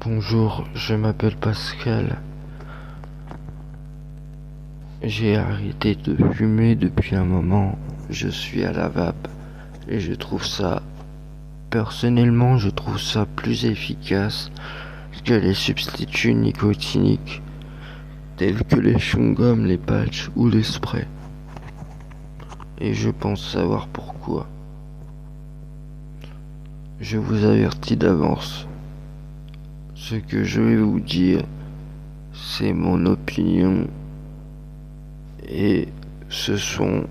Bonjour, je m'appelle Pascal. J'ai arrêté de fumer depuis un moment. Je suis à la vape et personnellement, je trouve ça plus efficace que les substituts nicotiniques tels que les chewing-gums, les patchs ou les sprays. Et je pense savoir pourquoi. Je vous avertis d'avance. Ce que je vais vous dire, c'est mon opinion et ce sont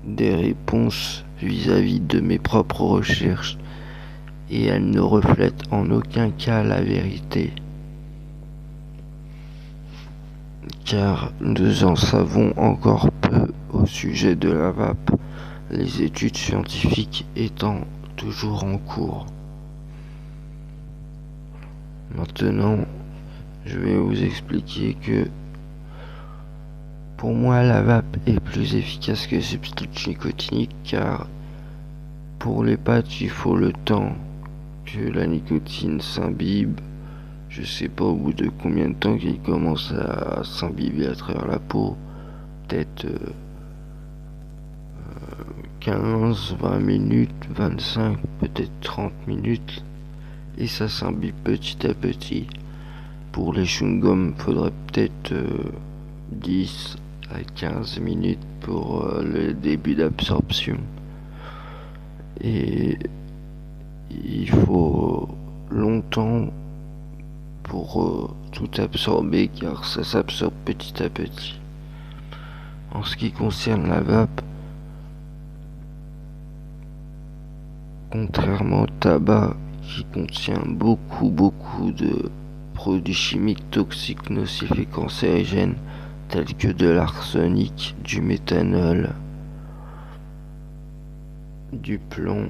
des réponses vis-à-vis de mes propres recherches et elles ne reflètent en aucun cas la vérité. Car nous en savons encore peu au sujet de la vape, les études scientifiques étant toujours en cours. Maintenant, je vais vous expliquer que pour moi la vape est plus efficace que les substituts nicotiniques car pour les patchs il faut le temps que la nicotine s'imbibe. Je sais pas au bout de combien de temps qu'il commence à s'imbiber à travers la peau. Peut-être 15, 20 minutes, 25, peut-être 30 minutes. Et ça s'imbibe petit à petit. Pour les chewing-gums, faudrait peut-être 10 à 15 minutes pour le début d'absorption. Et il faut longtemps pour tout absorber car ça s'absorbe petit à petit. En ce qui concerne la vape, contrairement au tabac qui contient beaucoup de produits chimiques toxiques, nocifs et cancérigènes tels que de l'arsenic, du méthanol, du plomb,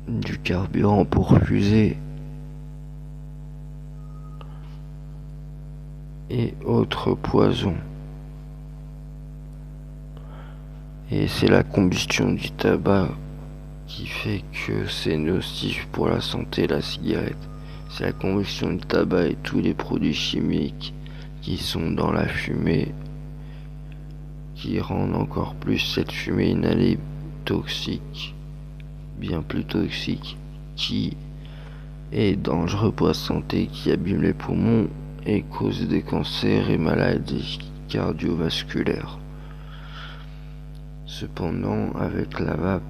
du carburant pour fusée et autres poisons. Et c'est la combustion du tabac qui fait que c'est nocif pour la santé, la cigarette. C'est la combustion du tabac et tous les produits chimiques qui sont dans la fumée qui rendent encore plus cette fumée inhalée toxique, bien plus toxique, qui est dangereux pour la santé, qui abîme les poumons et cause des cancers et maladies cardiovasculaires. Cependant, avec la vape,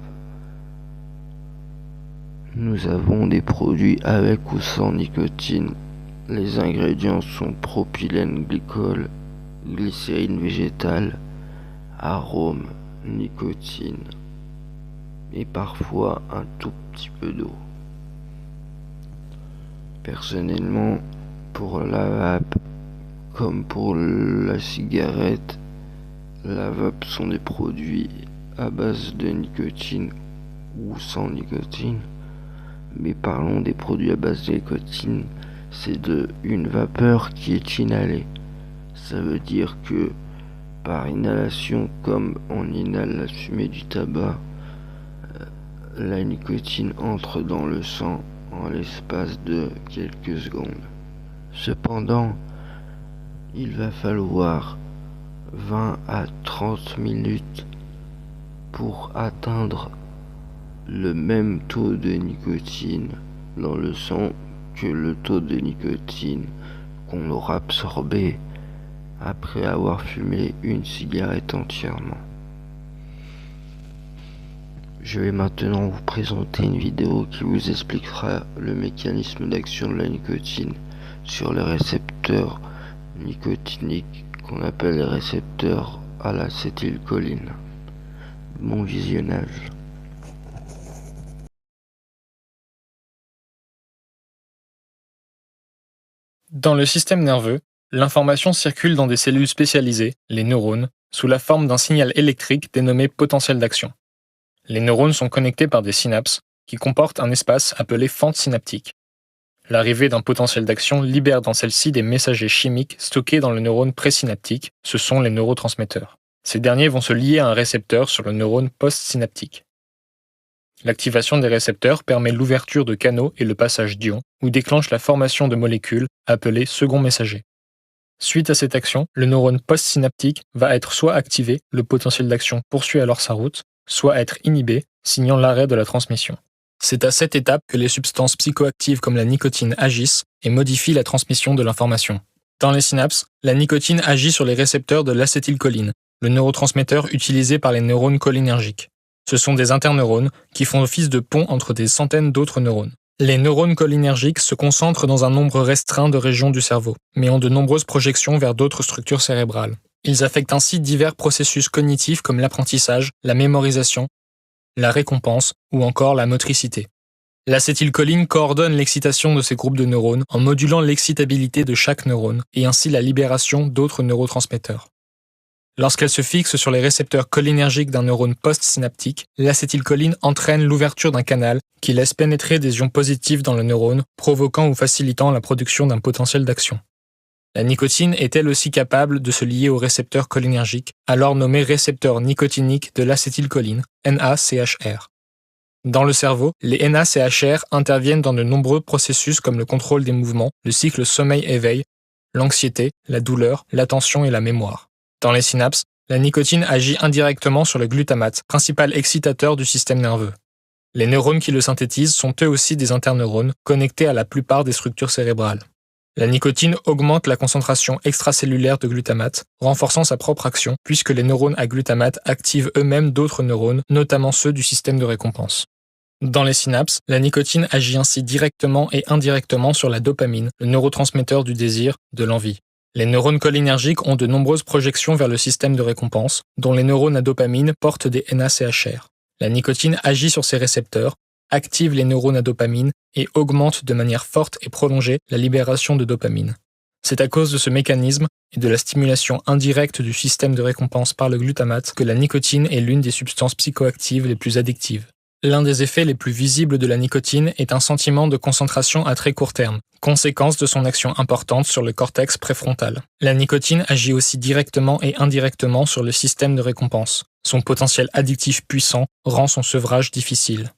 nous avons des produits avec ou sans nicotine. Les ingrédients sont propylène glycol, glycérine végétale, arôme, nicotine et parfois un tout petit peu d'eau. Personnellement, pour la vape comme pour la cigarette, la vape sont des produits à base de nicotine ou sans nicotine. Mais parlons des produits à base de nicotine, c'est une vapeur qui est inhalée. Ça veut dire que par inhalation, comme on inhale la fumée du tabac, la nicotine entre dans le sang en l'espace de quelques secondes. Cependant, il va falloir 20 à 30 minutes pour atteindre le même taux de nicotine dans le sang que le taux de nicotine qu'on aura absorbé après avoir fumé une cigarette entièrement. Je vais maintenant vous présenter une vidéo qui vous expliquera le mécanisme d'action de la nicotine sur les récepteurs nicotiniques qu'on appelle les récepteurs à l'acétylcholine. Bon visionnage. Dans le système nerveux, l'information circule dans des cellules spécialisées, les neurones, sous la forme d'un signal électrique dénommé potentiel d'action. Les neurones sont connectés par des synapses qui comportent un espace appelé fente synaptique. L'arrivée d'un potentiel d'action libère dans celle-ci des messagers chimiques stockés dans le neurone présynaptique, ce sont les neurotransmetteurs. Ces derniers vont se lier à un récepteur sur le neurone postsynaptique. L'activation des récepteurs permet l'ouverture de canaux et le passage d'ions, ou déclenche la formation de molécules, appelées seconds messagers. Suite à cette action, le neurone postsynaptique va être soit activé, le potentiel d'action poursuit alors sa route, soit être inhibé, signant l'arrêt de la transmission. C'est à cette étape que les substances psychoactives comme la nicotine agissent et modifient la transmission de l'information. Dans les synapses, la nicotine agit sur les récepteurs de l'acétylcholine, le neurotransmetteur utilisé par les neurones cholinergiques. Ce sont des interneurones qui font office de pont entre des centaines d'autres neurones. Les neurones cholinergiques se concentrent dans un nombre restreint de régions du cerveau, mais ont de nombreuses projections vers d'autres structures cérébrales. Ils affectent ainsi divers processus cognitifs comme l'apprentissage, la mémorisation, la récompense ou encore la motricité. L'acétylcholine coordonne l'excitation de ces groupes de neurones en modulant l'excitabilité de chaque neurone et ainsi la libération d'autres neurotransmetteurs. Lorsqu'elle se fixe sur les récepteurs cholinergiques d'un neurone postsynaptique, l'acétylcholine entraîne l'ouverture d'un canal qui laisse pénétrer des ions positifs dans le neurone, provoquant ou facilitant la production d'un potentiel d'action. La nicotine est elle aussi capable de se lier aux récepteurs cholinergiques, alors nommés récepteurs nicotiniques de l'acétylcholine, NACHR. Dans le cerveau, les NACHR interviennent dans de nombreux processus comme le contrôle des mouvements, le cycle sommeil-éveil, l'anxiété, la douleur, l'attention et la mémoire. Dans les synapses, la nicotine agit indirectement sur le glutamate, principal excitateur du système nerveux. Les neurones qui le synthétisent sont eux aussi des interneurones, connectés à la plupart des structures cérébrales. La nicotine augmente la concentration extracellulaire de glutamate, renforçant sa propre action, puisque les neurones à glutamate activent eux-mêmes d'autres neurones, notamment ceux du système de récompense. Dans les synapses, la nicotine agit ainsi directement et indirectement sur la dopamine, le neurotransmetteur du désir, de l'envie. Les neurones cholinergiques ont de nombreuses projections vers le système de récompense, dont les neurones à dopamine portent des NACHR. La nicotine agit sur ces récepteurs, active les neurones à dopamine et augmente de manière forte et prolongée la libération de dopamine. C'est à cause de ce mécanisme et de la stimulation indirecte du système de récompense par le glutamate que la nicotine est l'une des substances psychoactives les plus addictives. L'un des effets les plus visibles de la nicotine est un sentiment de concentration à très court terme, conséquence de son action importante sur le cortex préfrontal. La nicotine agit aussi directement et indirectement sur le système de récompense. Son potentiel addictif puissant rend son sevrage difficile.